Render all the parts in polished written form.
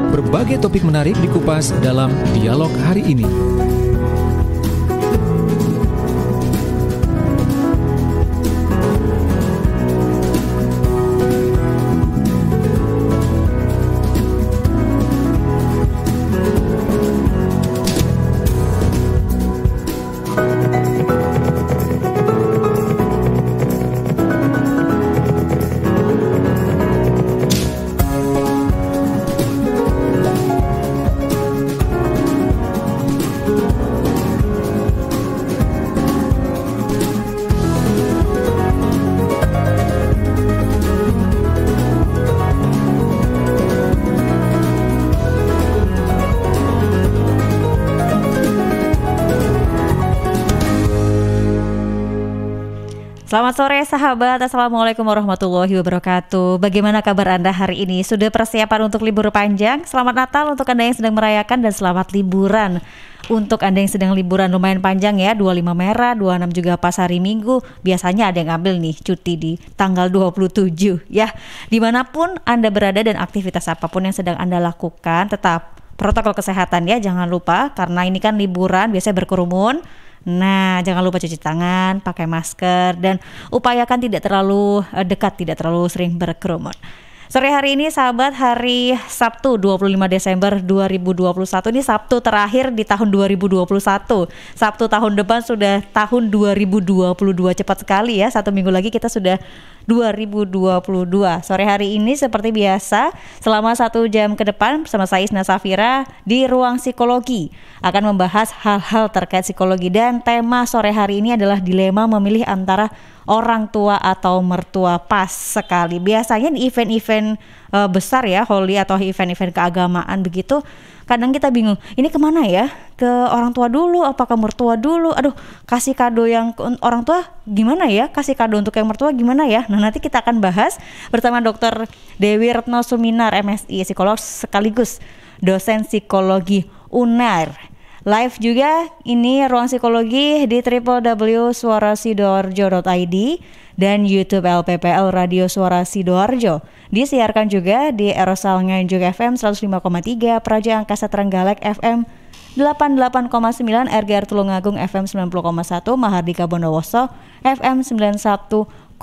Berbagai topik menarik dikupas dalam dialog hari ini. Selamat sore sahabat, Assalamualaikum warahmatullahi wabarakatuh. Bagaimana kabar Anda hari ini? Sudah persiapan untuk libur panjang? Selamat Natal untuk Anda yang sedang merayakan dan selamat liburan untuk Anda yang sedang liburan lumayan panjang ya, 25 merah, 26 juga pas hari Minggu. Biasanya ada yang ngambil nih cuti di tanggal 27 ya. Dimanapun Anda berada dan aktivitas apapun yang sedang Anda lakukan, tetap protokol kesehatan ya, jangan lupa karena ini kan liburan biasanya berkerumun. Nah, jangan lupa cuci tangan, pakai masker, dan upayakan tidak terlalu dekat, tidak terlalu sering berkerumun. Sore hari ini sahabat, hari Sabtu 25 Desember 2021, ini Sabtu terakhir di tahun 2021. Sabtu tahun depan sudah tahun 2022, cepat sekali ya, 1 minggu lagi kita sudah 2022. Sore hari ini seperti biasa, selama 1 jam ke depan bersama saya Isna Safira di Ruang Psikologi akan membahas hal-hal terkait psikologi, dan tema sore hari ini adalah dilema memilih antara orang tua atau mertua. Pas sekali. Biasanya di event-event besar ya, holy atau event-event keagamaan begitu, kadang kita bingung, ini kemana ya? Ke orang tua dulu, apa ke mertua dulu? Aduh, kasih kado yang orang tua gimana ya? Kasih kado untuk yang mertua gimana ya? Nah, nanti kita akan bahas bersama Dr. Dewi Retno Suminar, MSI, psikolog sekaligus dosen psikologi UNAIR. Live juga ini Ruang Psikologi di www.suarasidoarjo.id dan YouTube LPPL Radio Suara Sidoarjo. Disiarkan juga di Erosal Nganjuk FM 105,3, Praja Angkasa Trenggalek FM 88,9, RGR Tulungagung FM 90,1, Mahardika Bondowoso FM 91,9.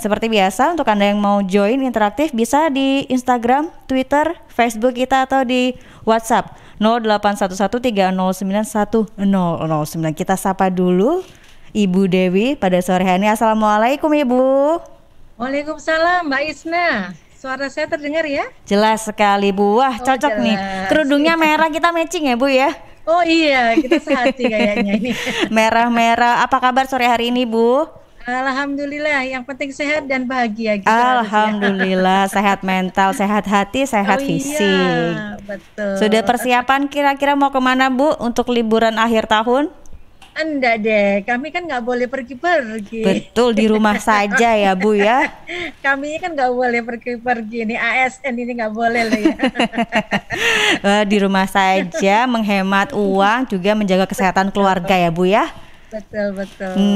Seperti biasa, untuk Anda yang mau join interaktif bisa di Instagram, Twitter, Facebook kita, atau di WhatsApp 0811309109. Kita sapa dulu Ibu Dewi pada sore hari ini. Assalamualaikum Ibu. Waalaikumsalam Mbak Isna. Suara saya terdengar ya? Jelas sekali Bu. Wah, cocok jelas nih. Kerudungnya merah, kita matching ya Bu ya? Oh iya, kita sehati kayaknya ini. Merah-merah. Apa kabar sore hari ini Bu? Alhamdulillah, yang penting sehat dan bahagia gitu. Alhamdulillah, sehat mental, sehat hati, sehat fisik. Iya, betul. Sudah persiapan kira-kira mau kemana Bu untuk liburan akhir tahun? Enggak deh, kami kan nggak boleh pergi-pergi. Betul, di rumah saja ya Bu ya. Kami kan nggak boleh pergi-pergi, ini ASN ini nggak boleh loh ya. Di rumah saja, menghemat uang, juga menjaga kesehatan keluarga ya Bu ya. Betul.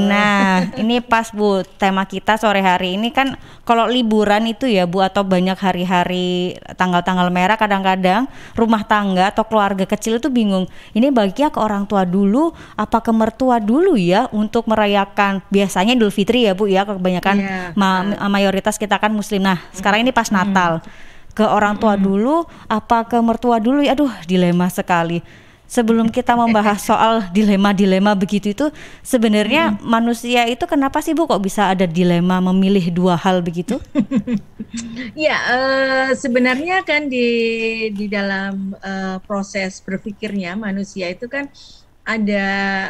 Nah, ini pas Bu, tema kita sore hari ini kan kalau liburan itu ya Bu, atau banyak hari-hari tanggal-tanggal merah, kadang-kadang rumah tangga atau keluarga kecil itu bingung, ini baiknya ke orang tua dulu apa ke mertua dulu ya untuk merayakan biasanya Idul Fitri ya Bu ya, kebanyakan mayoritas kita kan muslim. Nah, sekarang ini pas Natal, ke orang tua dulu apa ke mertua dulu ya, aduh dilema sekali. Sebelum kita membahas soal dilema-dilema begitu itu, sebenarnya manusia itu kenapa sih Bu kok bisa ada dilema memilih dua hal begitu? Ya, sebenarnya kan di dalam proses berpikirnya manusia itu kan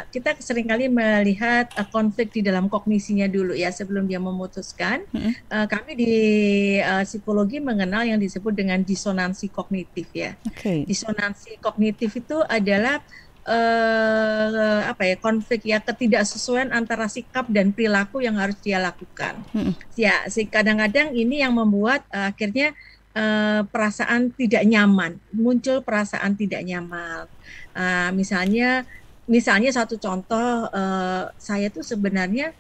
kita seringkali melihat konflik di dalam kognisinya dulu ya sebelum dia memutuskan. Kami di psikologi mengenal yang disebut dengan disonansi kognitif ya. Disonansi kognitif itu adalah konflik ya, ketidaksesuaian antara sikap dan perilaku yang harus dia lakukan. Ya, kadang-kadang ini yang membuat akhirnya perasaan tidak nyaman, muncul perasaan tidak nyaman. Misalnya satu contoh, saya tuh sebenarnya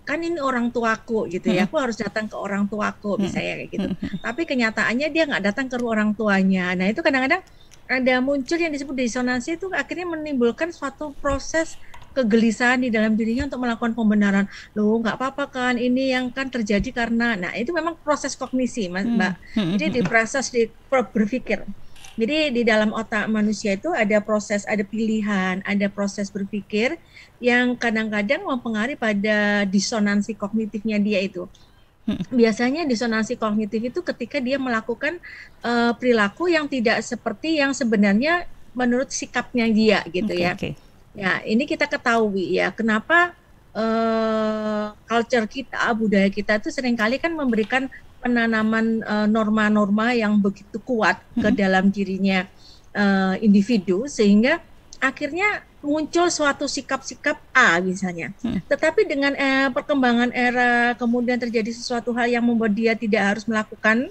kan ini orang tuaku gitu ya, aku harus datang ke orang tuaku misalnya kayak gitu. Tapi kenyataannya dia nggak datang ke orang tuanya. Nah itu kadang-kadang ada muncul yang disebut disonansi, itu akhirnya menimbulkan suatu proses kegelisahan di dalam dirinya untuk melakukan pembenaran. Loh nggak apa-apa kan, ini yang kan terjadi karena, nah itu memang proses kognisi Mbak. Jadi di proses di berpikir. Jadi di dalam otak manusia itu ada proses, ada pilihan, ada proses berpikir yang kadang-kadang mempengaruhi pada disonansi kognitifnya dia itu. Biasanya disonansi kognitif itu ketika dia melakukan perilaku yang tidak seperti yang sebenarnya menurut sikapnya dia gitu ya. Ya, ini kita ketahui ya, kenapa culture kita, budaya kita itu seringkali kan memberikan penanaman norma-norma yang begitu kuat ke dalam dirinya individu, sehingga akhirnya muncul suatu sikap-sikap A misalnya. Tetapi dengan perkembangan era, kemudian terjadi sesuatu hal yang membuat dia tidak harus melakukan,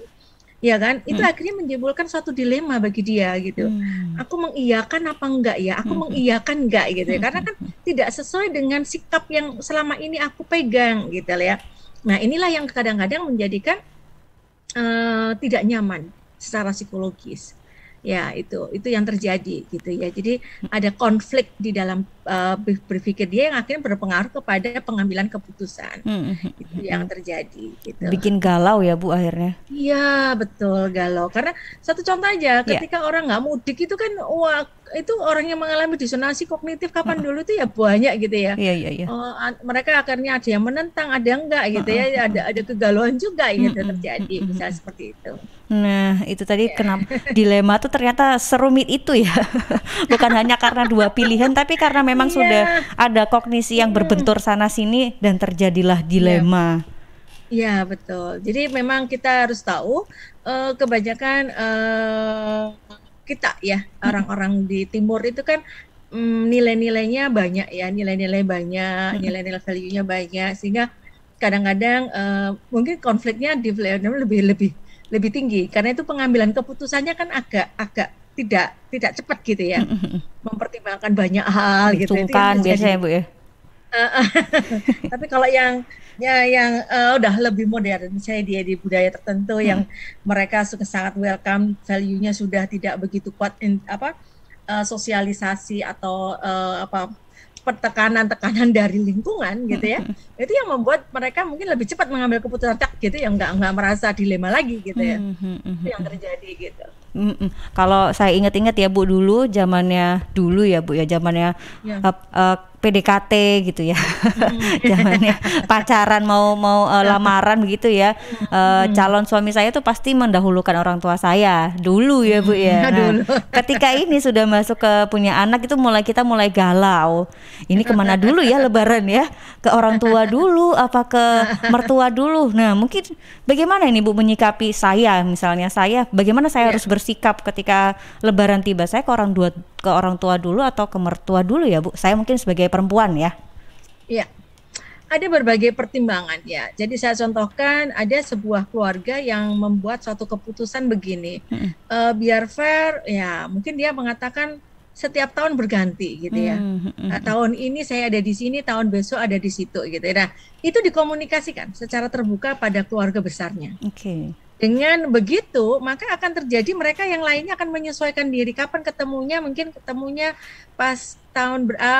ya kan? Itu akhirnya menimbulkan suatu dilema bagi dia gitu. Aku mengiyakan apa enggak ya? Aku mengiyakan enggak gitu ya? Karena kan tidak sesuai dengan sikap yang selama ini aku pegang gitu ya. Nah, inilah yang kadang-kadang menjadikan tidak nyaman secara psikologis. Ya, itu yang terjadi gitu ya. Jadi ada konflik di dalam berpikir dia yang akhirnya berpengaruh kepada pengambilan keputusan. Itu yang terjadi gitu. Bikin galau ya Bu akhirnya. Iya, betul, galau. Karena satu contoh aja, ketika orang nggak mudik itu kan, wah, itu orang yang mengalami disonansi kognitif kapan dulu itu ya banyak gitu ya. Iya. Mereka akhirnya ada yang menentang, ada yang enggak gitu ya. Ada kegalauan juga gitu terjadi, misalnya seperti itu. Nah, itu tadi kenapa dilema tuh ternyata serumit itu ya. Bukan hanya karena dua pilihan, tapi karena memang sudah ada kognisi yang berbentur sana sini dan terjadilah dilema. Iya, betul. Jadi memang kita harus tahu kebanyakan kita ya, orang-orang di timur itu kan nilai-nilainya banyak ya, nilai-nilai banyak, nilai-nilai value-nya banyak, sehingga kadang-kadang mungkin konfliknya di lebih tinggi, karena itu pengambilan keputusannya kan agak tidak cepat gitu ya, mempertimbangkan banyak hal gitu. Itu kan biasanya Bu ya. Tapi kalau yang udah lebih modern, misalnya dia di budaya tertentu yang mereka sangat welcome, value-nya sudah tidak begitu kuat sosialisasi atau tekanan dari lingkungan gitu ya, itu yang membuat mereka mungkin lebih cepat mengambil keputusan gitu, yang nggak merasa dilema lagi gitu ya. Itu yang terjadi gitu. Kalau saya ingat-ingat ya Bu, zamannya dulu ya Bu ya, zamannya PDKT gitu ya, zamannya pacaran mau lamaran begitu ya, calon suami saya tuh pasti mendahulukan orang tua saya dulu ya Bu ya. Nah, ketika ini sudah masuk ke punya anak itu kita mulai galau. Ini kemana dulu ya Lebaran ya? Ke orang tua dulu apa ke mertua dulu? Nah, mungkin bagaimana ini Bu menyikapi misalnya saya, bagaimana saya harus bersikap ketika Lebaran tiba? Saya ke orang tua dulu atau ke mertua dulu ya Bu? Saya mungkin sebagai perempuan ya. Iya. Ada berbagai pertimbangan ya. Jadi saya contohkan, ada sebuah keluarga yang membuat suatu keputusan begini. Biar fair ya, mungkin dia mengatakan setiap tahun berganti gitu ya. Tahun ini saya ada di sini, tahun besok ada di situ gitu. Nah, itu dikomunikasikan secara terbuka pada keluarga besarnya. Dengan begitu, maka akan terjadi mereka yang lainnya akan menyesuaikan diri. Kapan ketemunya? Mungkin ketemunya pas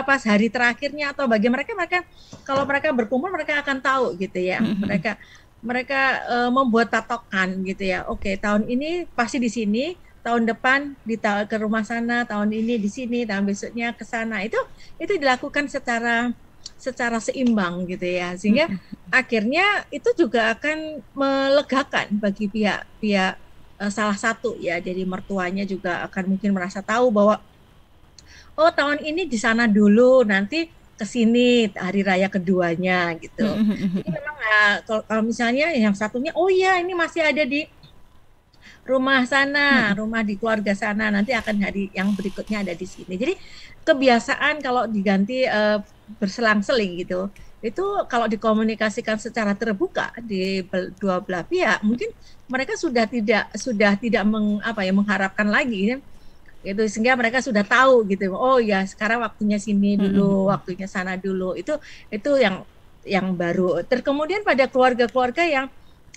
pas hari terakhirnya, atau bagi mereka kalau mereka berkumpul mereka akan tahu gitu ya. Mereka membuat patokan gitu ya. Oke, tahun ini pasti di sini, tahun depan ke rumah sana, tahun ini di sini, tahun besoknya ke sana. Itu dilakukan secara seimbang gitu ya, sehingga akhirnya itu juga akan melegakan bagi pihak salah satu ya. Jadi mertuanya juga akan mungkin merasa tahu bahwa oh tahun ini di sana dulu, nanti ke sini hari raya keduanya gitu. Jadi memang kalau misalnya yang satunya oh iya ini masih ada di rumah sana, rumah di keluarga sana, nanti akan hari yang berikutnya ada di sini. Jadi kebiasaan kalau diganti berselang-seling gitu, itu kalau dikomunikasikan secara terbuka di dua belah pihak, mungkin mereka sudah tidak mengharapkan lagi gitu, sehingga mereka sudah tahu gitu, oh ya sekarang waktunya sini dulu, waktunya sana dulu. Itu yang yang baru. Kemudian pada keluarga-keluarga yang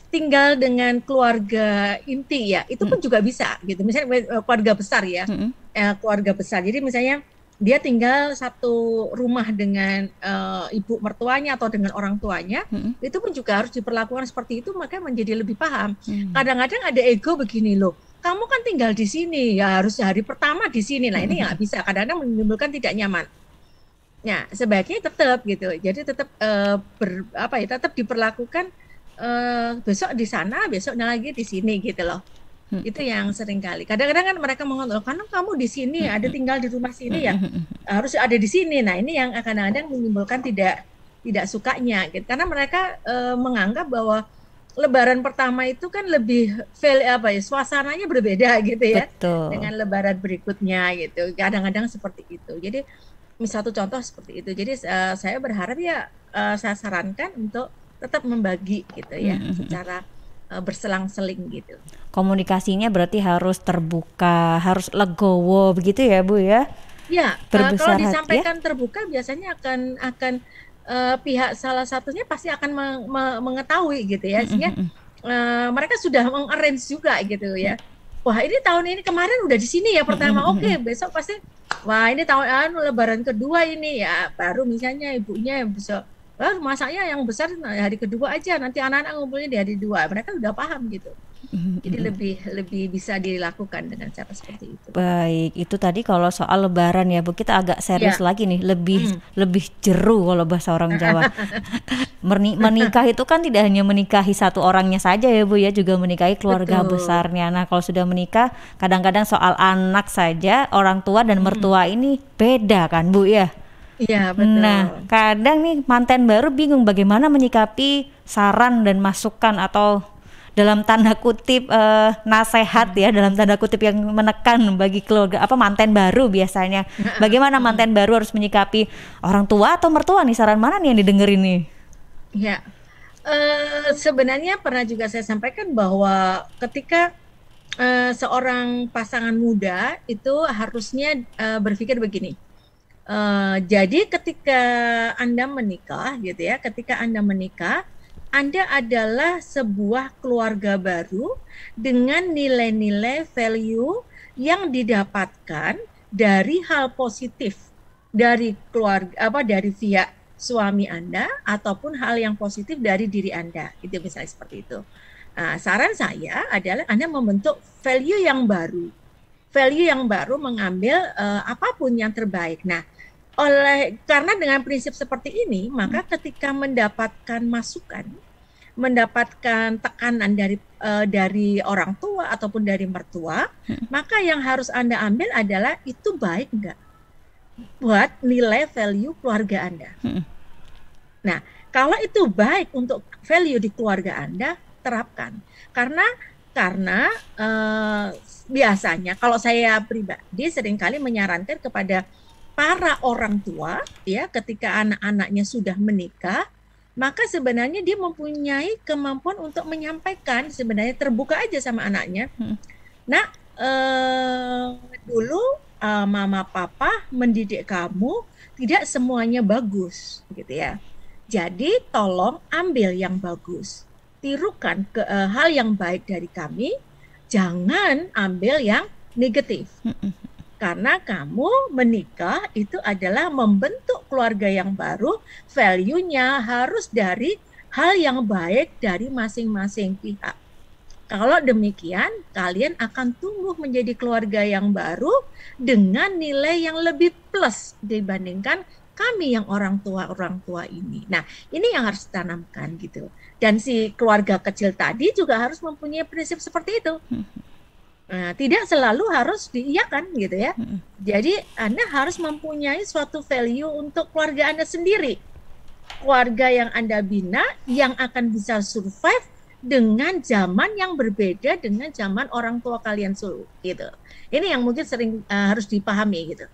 tinggal dengan keluarga inti ya, itu pun juga bisa gitu. Misalnya keluarga besar ya, keluarga besar. Jadi misalnya dia tinggal satu rumah dengan ibu mertuanya atau dengan orang tuanya, itu pun juga harus diperlakukan seperti itu, maka menjadi lebih paham. Kadang-kadang ada ego begini loh, kamu kan tinggal di sini, ya harus hari pertama di sini. Nah ini nggak bisa, kadang-kadang menimbulkan tidak nyaman. Nah sebaiknya tetap gitu, jadi tetap tetap diperlakukan besok di sana, besoknya lagi di sini gitu loh. Itu yang sering kali. Kadang-kadang kan mereka mengontrol, karena kamu di sini ada tinggal di rumah sini ya, harus ada di sini. Nah ini yang kadang-kadang menimbulkan tidak sukanya gitu. Karena mereka menganggap bahwa Lebaran pertama itu kan lebih suasananya berbeda gitu ya. Betul. Dengan Lebaran berikutnya gitu. Kadang-kadang seperti itu. Jadi satu contoh seperti itu. Jadi saya berharap ya saya sarankan untuk tetap membagi gitu ya, secara berselang-seling gitu. Komunikasinya berarti harus terbuka, harus legowo begitu ya Bu ya? Ya, kalau disampaikan terbuka biasanya akan pihak salah satunya pasti akan mengetahui gitu ya, sehingga mereka sudah mengarrange juga gitu ya. Wah ini tahun ini kemarin udah di sini ya pertama, oke, besok pasti wah ini tahun Lebaran kedua ini ya, baru misalnya ibunya besok masaknya yang besar hari kedua aja, nanti anak-anak ngumpulnya di hari 2. Mereka udah paham gitu. Jadi lebih bisa dilakukan dengan cara seperti itu. Baik, itu tadi kalau soal Lebaran ya Bu, kita agak serius lagi nih, lebih jeru kalau bahasa orang Jawa. Menikah itu kan tidak hanya menikahi satu orangnya saja ya Bu ya, juga menikahi keluarga besarnya. Nah kalau sudah menikah, kadang-kadang soal anak saja, orang tua dan mertua ini beda kan Bu ya? Iya betul. Nah kadang nih manten baru bingung bagaimana menyikapi saran dan masukan atau dalam tanda kutip nasihat ya, dalam tanda kutip yang menekan bagi keluarga manten baru biasanya. Bagaimana manten baru harus menyikapi orang tua atau mertua nih, saran mana nih yang didengerin nih? Ya sebenarnya pernah juga saya sampaikan bahwa ketika seorang pasangan muda itu harusnya berpikir begini. Jadi ketika Anda menikah gitu ya, Anda adalah sebuah keluarga baru dengan nilai-nilai value yang didapatkan dari hal positif dari keluarga dari pihak suami Anda ataupun hal yang positif dari diri Anda. Itu misalnya seperti itu. Nah, saran saya adalah Anda membentuk value yang baru. Value yang baru mengambil apapun yang terbaik. Nah, karena dengan prinsip seperti ini, maka ketika mendapatkan masukan, mendapatkan tekanan dari orang tua ataupun dari mertua, maka yang harus Anda ambil adalah itu baik enggak buat nilai value keluarga Anda. Nah, kalau itu baik untuk value di keluarga Anda, terapkan. Karena biasanya kalau saya pribadi seringkali menyarankan kepada para orang tua ya, ketika anak-anaknya sudah menikah, maka sebenarnya dia mempunyai kemampuan untuk menyampaikan, sebenarnya terbuka aja sama anaknya. Nah, dulu mama papa mendidik kamu tidak semuanya bagus gitu ya. Jadi tolong ambil yang bagus, tirukan hal yang baik dari kami, jangan ambil yang negatif. Karena kamu menikah itu adalah membentuk keluarga yang baru, value-nya harus dari hal yang baik dari masing-masing pihak. Kalau demikian, kalian akan tumbuh menjadi keluarga yang baru dengan nilai yang lebih plus dibandingkan kami yang orang tua ini. Nah, ini yang harus ditanamkan gitu. Dan si keluarga kecil tadi juga harus mempunyai prinsip seperti itu. Nah, tidak selalu harus diiyakan gitu ya. Jadi Anda harus mempunyai suatu value untuk keluarga Anda sendiri. Keluarga yang Anda bina yang akan bisa survive dengan zaman yang berbeda dengan zaman orang tua kalian gitu. Ini yang mungkin sering harus dipahami gitu.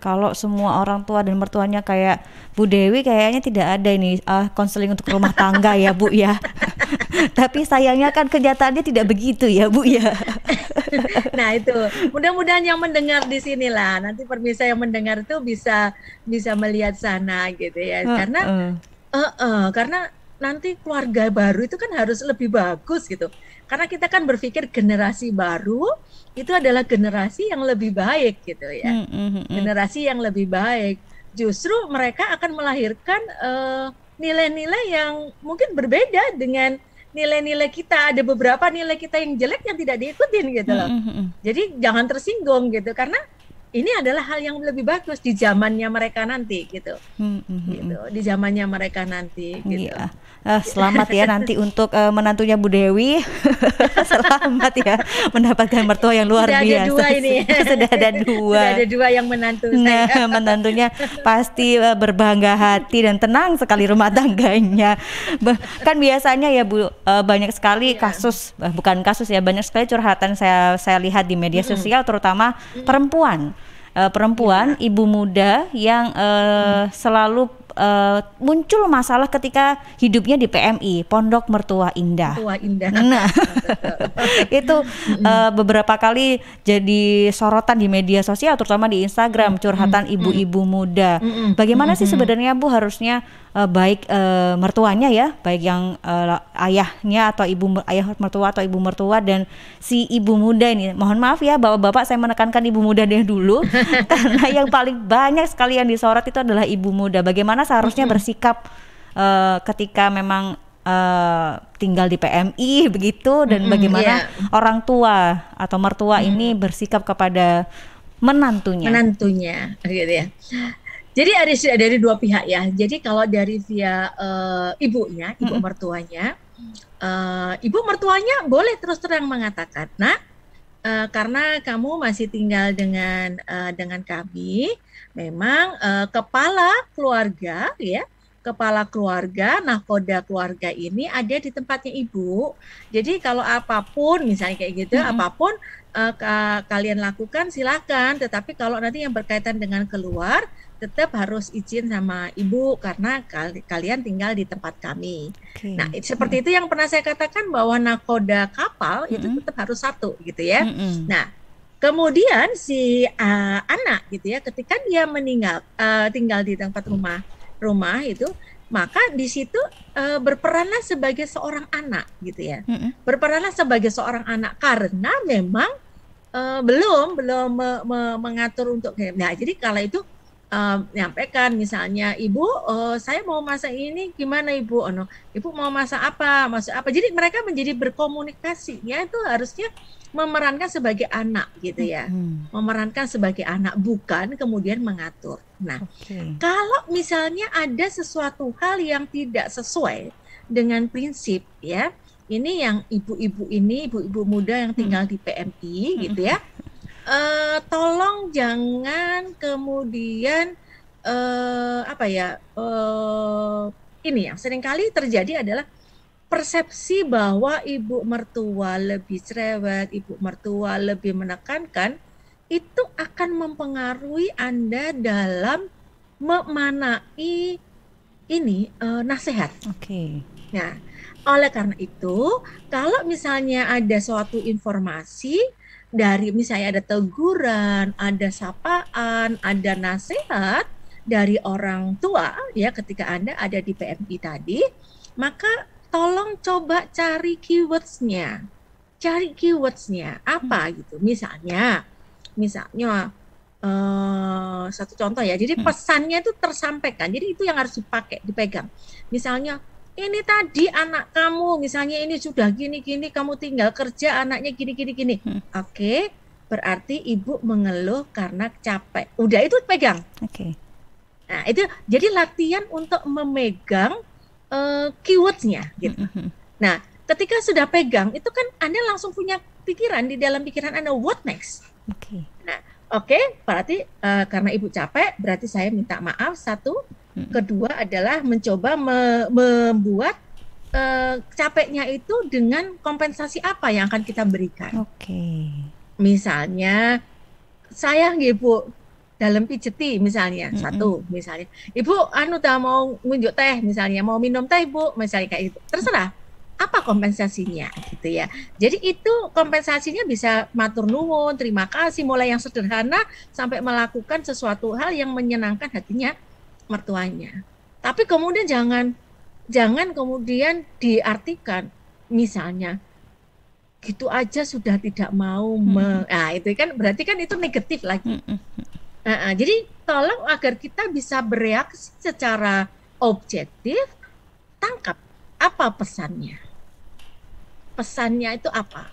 Kalau semua orang tua dan mertuanya kayak Bu Dewi, kayaknya tidak ada ini konseling untuk rumah tangga ya Bu ya. Tapi sayangnya kan kenyataannya tidak begitu ya Bu ya. Nah itu, mudah-mudahan yang mendengar di sini lah, nanti pemirsa yang mendengar itu bisa melihat sana gitu ya. Karena Karena nanti keluarga baru itu kan harus lebih bagus gitu. Karena kita kan berpikir generasi baru itu adalah generasi yang lebih baik gitu ya. Generasi yang lebih baik. Justru mereka akan melahirkan nilai-nilai yang mungkin berbeda dengan nilai-nilai kita. Ada beberapa nilai kita yang jelek yang tidak diikutin gitu loh. Jadi jangan tersinggung gitu, karena ini adalah hal yang lebih bagus di zamannya mereka nanti gitu. Gitu. Di zamannya mereka nanti gitu. Iya. Selamat ya nanti untuk menantunya Bu Dewi. Selamat ya mendapatkan mertua yang luar Sudah biasa. Ada dua ini. Sudah ada dua. Sudah ada dua yang menantu Nah, saya. menantunya pasti berbangga hati dan tenang sekali rumah tangganya. Kan biasanya ya Bu, banyak sekali kasus, bukan kasus ya, banyak sekali curhatan saya lihat di media sosial, terutama perempuan, ibu muda yang selalu muncul masalah ketika hidupnya di PMI, Pondok Mertua Indah. Tua Indah. Nah, itu beberapa kali jadi sorotan di media sosial, terutama di Instagram, curhatan ibu-ibu muda. Bagaimana sih sebenarnya Bu harusnya baik mertuanya ya, baik yang ayahnya atau ayah mertua atau ibu mertua dan si ibu muda ini. Mohon maaf ya bapak-bapak, saya menekankan ibu muda deh dulu karena yang paling banyak sekali yang disorot itu adalah ibu muda. Bagaimana seharusnya bersikap ketika memang tinggal di PMI begitu, dan bagaimana orang tua atau mertua ini bersikap kepada menantunya gitu ya. Jadi ada dari dua pihak ya. Jadi kalau dari via ibunya, ibu mertuanya, ibu mertuanya boleh terus terang mengatakan, "Nak, karena kamu masih tinggal dengan kami, memang kepala keluarga ya, kepala keluarga, nahkoda keluarga ini ada di tempatnya ibu. Jadi kalau apapun misalnya kayak gitu, apapun kalian lakukan silakan, tetapi kalau nanti yang berkaitan dengan keluar tetap harus izin sama ibu karena kalian tinggal di tempat kami." Nah, seperti itu yang pernah saya katakan bahwa nakoda kapal itu tetap harus satu gitu ya. Nah, kemudian si anak gitu ya, ketika dia tinggal di tempat rumah itu, maka di situ berperanlah sebagai seorang anak gitu ya. Berperanlah sebagai seorang anak karena memang belum mengatur untuk nah, jadi kalau itu menyampaikan misalnya, "Ibu, saya mau masak ini, gimana Ibu?" "Ibu mau masak apa? Masak apa?" Jadi mereka menjadi berkomunikasi ya, itu harusnya memerankan sebagai anak gitu ya. Memerankan sebagai anak, bukan kemudian mengatur. Nah, kalau misalnya ada sesuatu hal yang tidak sesuai dengan prinsip ya, ini yang ibu-ibu muda yang tinggal di PMI gitu ya, tolong jangan kemudian ini yang seringkali terjadi adalah persepsi bahwa ibu mertua lebih cerewet, ibu mertua lebih menekankan, itu akan mempengaruhi Anda dalam memanai nasihat. Nah, oleh karena itu, kalau misalnya ada suatu informasi dari misalnya ada teguran, ada sapaan, ada nasihat dari orang tua ya ketika Anda ada di PMI tadi, maka tolong coba cari keywordsnya. Cari keywordsnya apa gitu. Misalnya satu contoh ya. Jadi pesannya itu tersampaikan. Jadi itu yang harus dipegang. Misalnya, "Ini tadi anak kamu, misalnya ini sudah gini-gini, kamu tinggal kerja, anaknya gini-gini." Oke, berarti ibu mengeluh karena capek. Udah, itu pegang. Nah, itu jadi latihan untuk memegang keywordsnya gitu. Nah, ketika sudah pegang, itu kan Anda langsung punya pikiran, di dalam pikiran Anda, what next? Nah, berarti karena ibu capek, berarti saya minta maaf, satu. Kedua adalah mencoba membuat capeknya itu dengan kompensasi apa yang akan kita berikan. Misalnya, "Sayang Ibu, dalam pijeti misalnya, satu misalnya, "Ibu mau ngunjuk teh misalnya, mau minum teh Bu," misalnya kayak itu. Terserah apa kompensasinya gitu ya. Jadi itu kompensasinya bisa matur nuwun, terima kasih, mulai yang sederhana sampai melakukan sesuatu hal yang menyenangkan hatinya mertuanya. Tapi kemudian jangan kemudian diartikan misalnya gitu aja sudah tidak mau nah itu kan berarti kan itu negatif lagi. Jadi tolong agar kita bisa bereaksi secara objektif, tangkap apa pesannya. Pesannya itu apa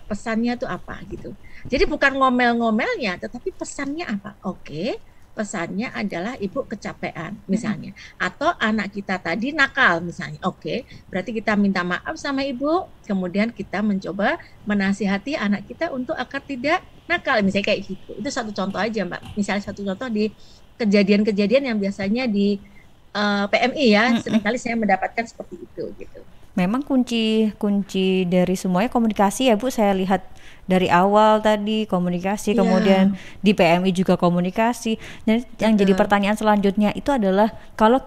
gitu. Jadi bukan ngomel-ngomelnya, tetapi pesannya apa? Oke, pesannya adalah ibu kecapean misalnya, atau anak kita tadi nakal misalnya. Oke, berarti kita minta maaf sama ibu, kemudian kita mencoba menasihati anak kita untuk agar tidak nakal, misalnya kayak gitu. Itu satu contoh aja, Mbak. Misalnya satu contoh di kejadian-kejadian yang biasanya di PMI ya, seringkali saya mendapatkan seperti itu gitu. Memang kunci dari semuanya komunikasi ya Bu. Saya lihat dari awal tadi komunikasi, kemudian di PMI juga komunikasi. Dan yang jadi pertanyaan selanjutnya itu adalah kalau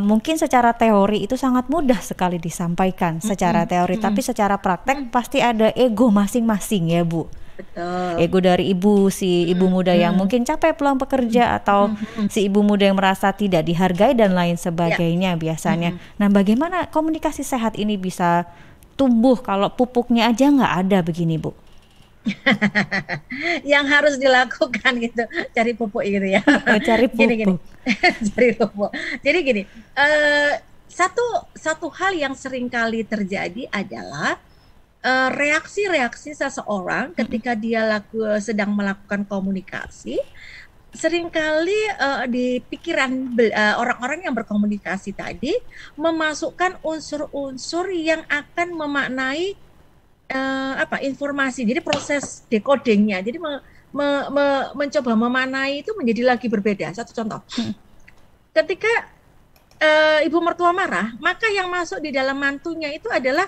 mungkin secara teori itu sangat mudah sekali disampaikan secara teori, tapi secara praktek pasti ada ego masing-masing ya Bu. Betul. Ego dari ibu, si ibu muda yang mungkin capek pulang bekerja, atau si ibu muda yang merasa tidak dihargai dan lain sebagainya biasanya. Nah, bagaimana komunikasi sehat ini bisa tumbuh kalau pupuknya aja nggak ada begini Bu? Yang harus dilakukan gitu, cari pupuk gitu ya. Cari pupuk. Gini. Cari pupuk. Jadi gini, satu hal yang seringkali terjadi adalah reaksi-reaksi seseorang ketika dia sedang melakukan komunikasi, seringkali di pikiran orang-orang yang berkomunikasi tadi memasukkan unsur-unsur yang akan memaknai informasi. Jadi proses decodingnya, jadi mencoba memaknai itu menjadi lagi berbeda. Satu contoh, ketika ibu mertua marah, maka yang masuk di dalam mantunya itu adalah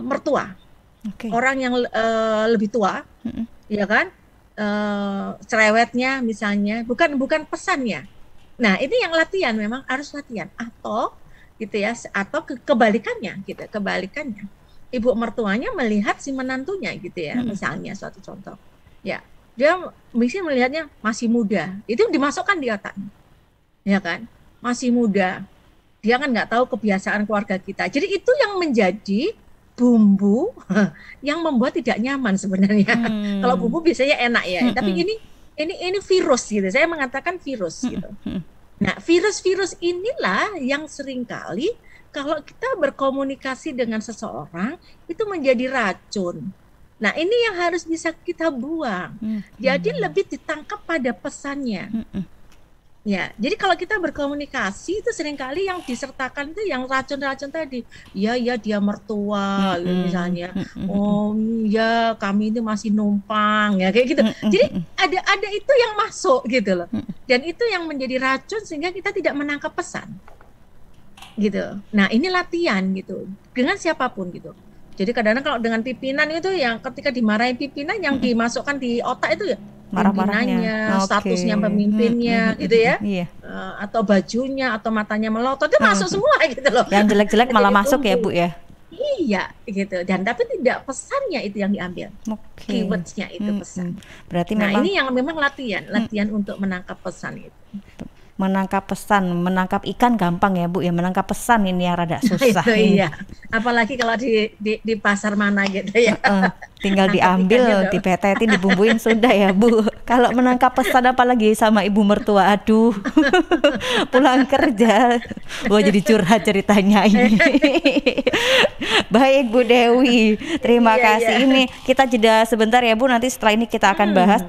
mertua, orang yang lebih tua, ya kan, cerewetnya misalnya, bukan pesannya. Nah, ini yang latihan, memang harus latihan, atau gitu ya, atau kebalikannya, gitu, kebalikannya. Ibu mertuanya melihat si menantunya, gitu ya, misalnya suatu contoh, ya, dia mungkin melihatnya masih muda, itu dimasukkan di otaknya, ya kan, masih muda, dia kan nggak tahu kebiasaan keluarga kita, jadi itu yang menjadi bumbu yang membuat tidak nyaman sebenarnya. Kalau bumbu biasanya enak ya, tapi ini virus gitu. Saya mengatakan virus gitu. Nah, virus-virus inilah yang seringkali kalau kita berkomunikasi dengan seseorang itu menjadi racun. Nah, ini yang harus bisa kita buang. Jadi lebih ditangkap pada pesannya. Ya, jadi kalau kita berkomunikasi itu seringkali yang disertakan itu yang racun-racun tadi. Ya dia mertua misalnya. Oh ya, kami ini masih numpang ya, kayak gitu. Jadi ada itu yang masuk gitu loh. Dan itu yang menjadi racun sehingga kita tidak menangkap pesan. Gitu. Nah, ini latihan gitu. Dengan siapapun gitu. Jadi kadang-kadang kalau dengan pimpinan itu yang ketika dimarahin pimpinan yang dimasukkan di otak itu ya pimpinannya, statusnya pemimpinnya gitu ya, atau bajunya atau matanya melotot itu masuk semua gitu loh. Yang jelek-jelek malah masuk ya Bu ya. Iya gitu, dan tapi tidak pesannya itu yang diambil, keywordsnya itu pesan. Berarti nah memang ini yang memang latihan untuk menangkap pesan itu. Menangkap pesan, menangkap ikan gampang ya Bu ya, menangkap pesan ini yang rada susah. Itu iya, apalagi kalau di pasar mana gitu ya. Tinggal diambil, dipetetin, dibumbuin sudah ya Bu. Kalau menangkap pesan apalagi sama ibu mertua, aduh. Pulang kerja, wah jadi curhat ceritanya ini. Baik Bu Dewi, terima kasih. Ini kita jeda sebentar ya Bu, nanti setelah ini kita akan bahas.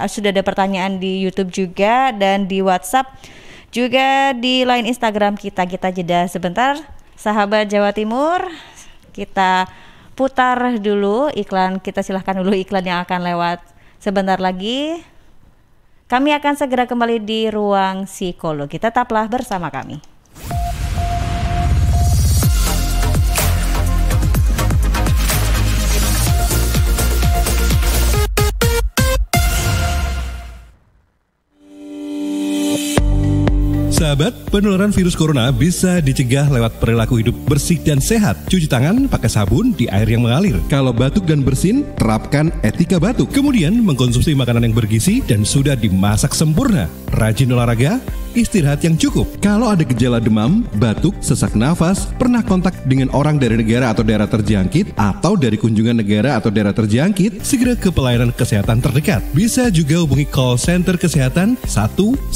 Sudah ada pertanyaan di YouTube juga dan di WhatsApp, juga di line Instagram kita. Kita jeda sebentar, sahabat Jawa Timur. Kita putar dulu iklan, kita silahkan dulu iklan yang akan lewat sebentar lagi. Kami akan segera kembali di Ruang Psikologi. Tetaplah bersama kami. Sahabat, penularan virus corona bisa dicegah lewat perilaku hidup bersih dan sehat. Cuci tangan pakai sabun di air yang mengalir. Kalau batuk dan bersin, terapkan etika batuk. Kemudian mengkonsumsi makanan yang bergizi dan sudah dimasak sempurna. Rajin olahraga, istirahat yang cukup. Kalau ada gejala demam, batuk, sesak nafas, pernah kontak dengan orang dari negara atau daerah terjangkit, atau dari kunjungan negara atau daerah terjangkit, segera ke pelayanan kesehatan terdekat. Bisa juga hubungi call center kesehatan 119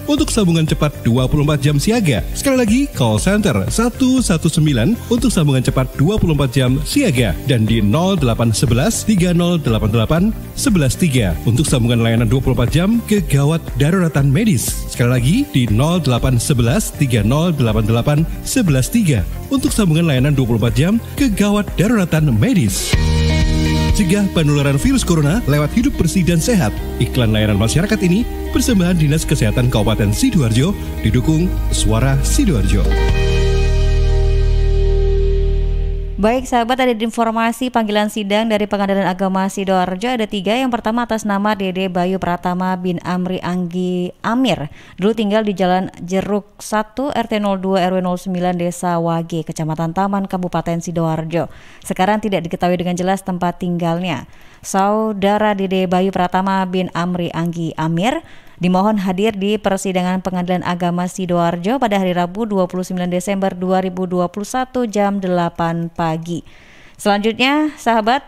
untuk sambungan cepat 24 jam siaga. Sekali lagi, call center 119 untuk sambungan cepat 24 jam siaga, dan di 0811 3088 113 untuk sambungan layanan 24 jam kegawat daruratan medis. Sekali lagi di 0811 3088 113 untuk sambungan layanan 24 jam kegawat daruratan medis. Cegah penularan virus corona lewat hidup bersih dan sehat. Iklan layanan masyarakat ini persembahan Dinas Kesehatan Kabupaten Sidoarjo didukung Suara Sidoarjo. Baik sahabat, ada informasi panggilan sidang dari Pengadilan Agama Sidoarjo ada 3. Yang pertama atas nama Dede Bayu Pratama bin Amri Anggi Amir. Dulu tinggal di Jalan Jeruk 1 RT 02 RW 09 Desa Wage, Kecamatan Taman, Kabupaten Sidoarjo. Sekarang tidak diketahui dengan jelas tempat tinggalnya. Saudara Dede Bayu Pratama bin Amri Anggi Amir dimohon hadir di persidangan Pengadilan Agama Sidoarjo pada hari Rabu 29 Desember 2021 jam 8 pagi. Selanjutnya, sahabat,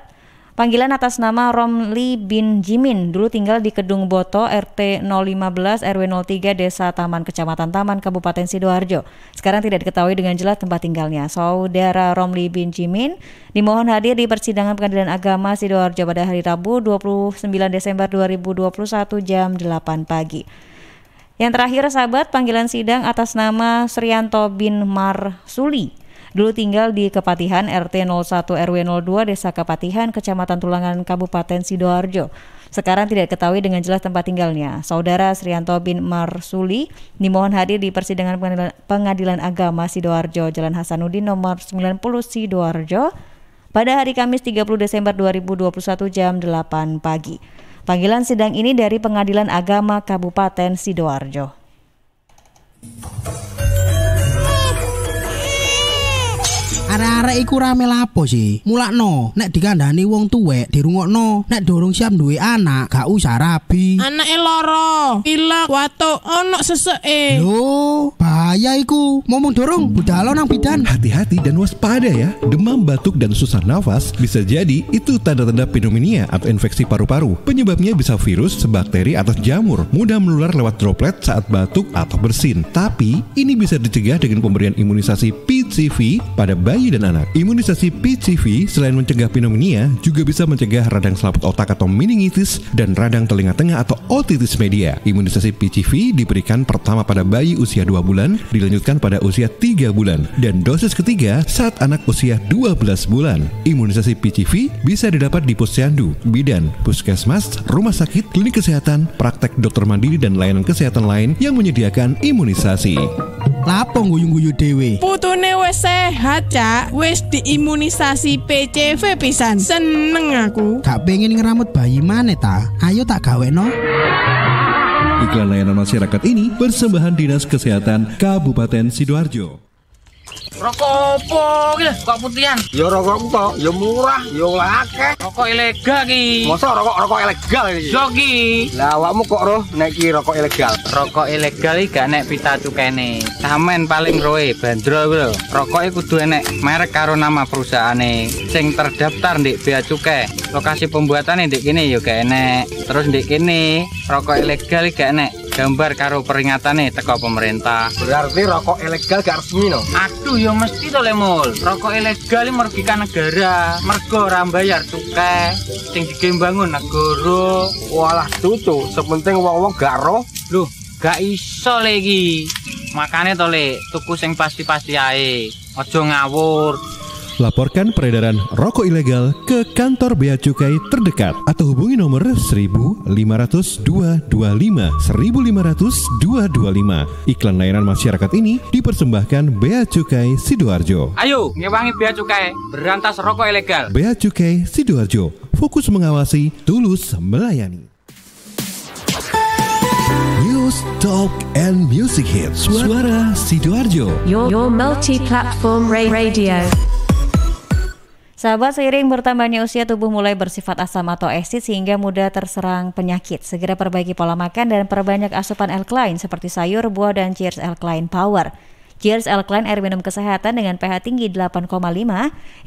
panggilan atas nama Romli bin Jimin, dulu tinggal di Kedung Boto RT 015 RW 03 Desa Taman, Kecamatan Taman, Kabupaten Sidoarjo. Sekarang tidak diketahui dengan jelas tempat tinggalnya. Saudara Romli bin Jimin dimohon hadir di persidangan Pengadilan Agama Sidoarjo pada hari Rabu 29 Desember 2021 jam 8 pagi. Yang terakhir sahabat, panggilan sidang atas nama Srianto bin Marsuli, dulu tinggal di Kepatihan RT 01 RW 02 Desa Kepatihan, Kecamatan Tulangan, Kabupaten Sidoarjo. Sekarang tidak diketahui dengan jelas tempat tinggalnya. Saudara Srianto bin Marsuli dimohon hadir di persidangan Pengadilan Agama Sidoarjo, Jalan Hasanuddin nomor 90 Sidoarjo pada hari Kamis 30 Desember 2021 jam 8 pagi. Panggilan sidang ini dari Pengadilan Agama Kabupaten Sidoarjo. Arek-arek iku rame lapo sih? Mulakno, nek dikandani wong tuwek dirungokno, nek durung siap duwe anak gak usah rabi. Anake loro, pilek, watuk, ono seseke. Lho, bahaya iku. Momong dorong budalo nang bidan. Hati-hati dan waspada ya. Demam, batuk, dan susah nafas bisa jadi itu tanda-tanda pneumonia atau infeksi paru-paru. Penyebabnya bisa virus, bakteri, atau jamur. Mudah menular lewat droplet saat batuk atau bersin. Tapi ini bisa dicegah dengan pemberian imunisasi PCV pada bayi dan anak. Imunisasi PCV selain mencegah pneumonia juga bisa mencegah radang selaput otak atau meningitis dan radang telinga tengah atau otitis media. Imunisasi PCV diberikan pertama pada bayi usia 2 bulan, dilanjutkan pada usia 3 bulan, dan dosis ketiga saat anak usia 12 bulan. Imunisasi PCV bisa didapat di posyandu, bidan, puskesmas, rumah sakit, klinik kesehatan, praktek dokter mandiri, dan layanan kesehatan lain yang menyediakan imunisasi. Lapo guyu-guyu dhewe? Putune wis sehat, Cak. Wis diimunisasi PCV pisan. Seneng aku. Gak pengen ngeramut bayi maneh ta? Ayo tak gaweno. Iklan layanan masyarakat ini persembahan Dinas Kesehatan Kabupaten Sidoarjo. Rokok opo iki kok putihan? Ya rokok kok, ya murah, ya akeh. Rokok ilegal ki. Masa rokok ilegal iki? Yo ki. Lah awakmu kok roh nek iki rokok ilegal? Rokok ilegal iki gak nek pita cukene. Samen paling roe bandrol kuwi lho. Rokoke kudu enek merek karo nama perusahaane sing terdaftar ndek bea cukai. Lokasi pembuatane ndek kene ya gak enek. Terus ndek kene rokok ilegal iki gak enek gambar karo peringatane teko pemerintah. Berarti rokok ilegal gak resmi no? Aduh ya mesti to Lemul. Rokok ilegal merugikan negara. Mergo ora mbayar cukai sing digembangun negara. Walah cucu, sepenting wong-wong gak roh. Loh, gak iso le iki. Makane to le tuku sing pasti-pasti ae. Aja ngawur. Laporkan peredaran rokok ilegal ke kantor Bea Cukai terdekat atau hubungi nomor 1.500 225 1.500 225. Iklan layanan masyarakat ini dipersembahkan Bea Cukai Sidoarjo. Ayo ngewangi Bea Cukai, berantas rokok ilegal. Bea Cukai Sidoarjo, fokus mengawasi, tulus melayani. News, talk, and music hits. Suara Sidoarjo. Your multi-platform radio. Sahabat, seiring bertambahnya usia, tubuh mulai bersifat asam atau asid sehingga mudah terserang penyakit. Segera perbaiki pola makan dan perbanyak asupan alkaline seperti sayur, buah, dan Cheers Alkaline Power. Cheers Alkaline air minum kesehatan dengan pH tinggi 8,5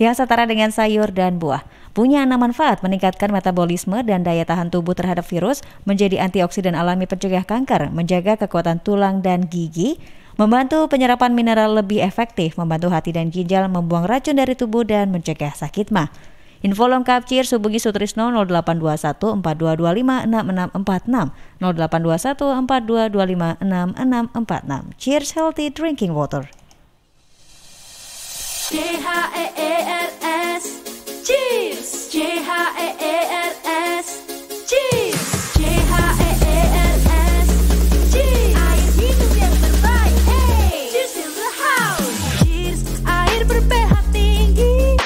yang setara dengan sayur dan buah. Punya 6 manfaat: meningkatkan metabolisme dan daya tahan tubuh terhadap virus, menjadi antioksidan alami pencegah kanker, menjaga kekuatan tulang dan gigi, membantu penyerapan mineral lebih efektif, membantu hati dan ginjal, membuang racun dari tubuh, dan mencegah sakit mah. Info lengkap Cheers hubungi Sutrisno 0821 4225 6646 0821 4225 6646. Cheers Healthy Drinking Water. CHEERS Cheers. CHEERS Cheers. CHEERS Cheers. Air minum yang terbaik. Hey, cheers in the house. Cheers, air ber-pH tinggi.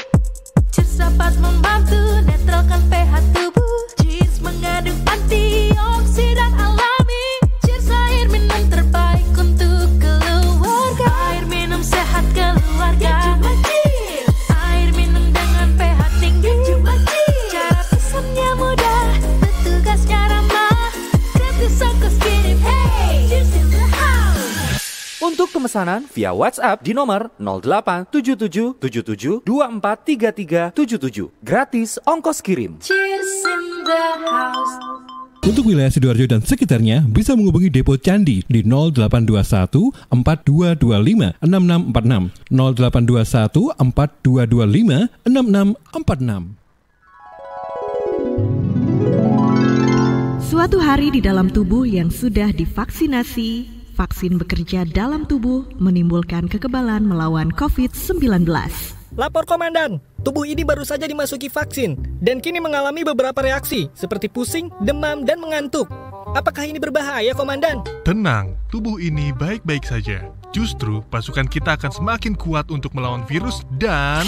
Cheers dapat membantu netralkan pH tubuh. Cheers mengandung antioksidan alami. Cheers, air minum terbaik untuk keluarga. Air minum sehat keluarga. Cuma Cheers. Air minum dengan pH tinggi. Cuma Cheers. Cara pesannya mudah, petugasnya ramah. Gratis ongkos kirim. Hey, Cheers in the house. Untuk pemesanan via WhatsApp di nomor 087777243377. Gratis ongkos kirim. Cheers in the house. Untuk wilayah Sidoarjo dan sekitarnya bisa menghubungi Depo Candi di 0821 4225 6646 0821 4225 6646. Suatu hari di dalam tubuh yang sudah divaksinasi, vaksin bekerja dalam tubuh menimbulkan kekebalan melawan COVID-19. Lapor komandan, tubuh ini baru saja dimasuki vaksin dan kini mengalami beberapa reaksi seperti pusing, demam, dan mengantuk. Apakah ini berbahaya, komandan? Tenang, tubuh ini baik-baik saja. Justru pasukan kita akan semakin kuat untuk melawan virus dan...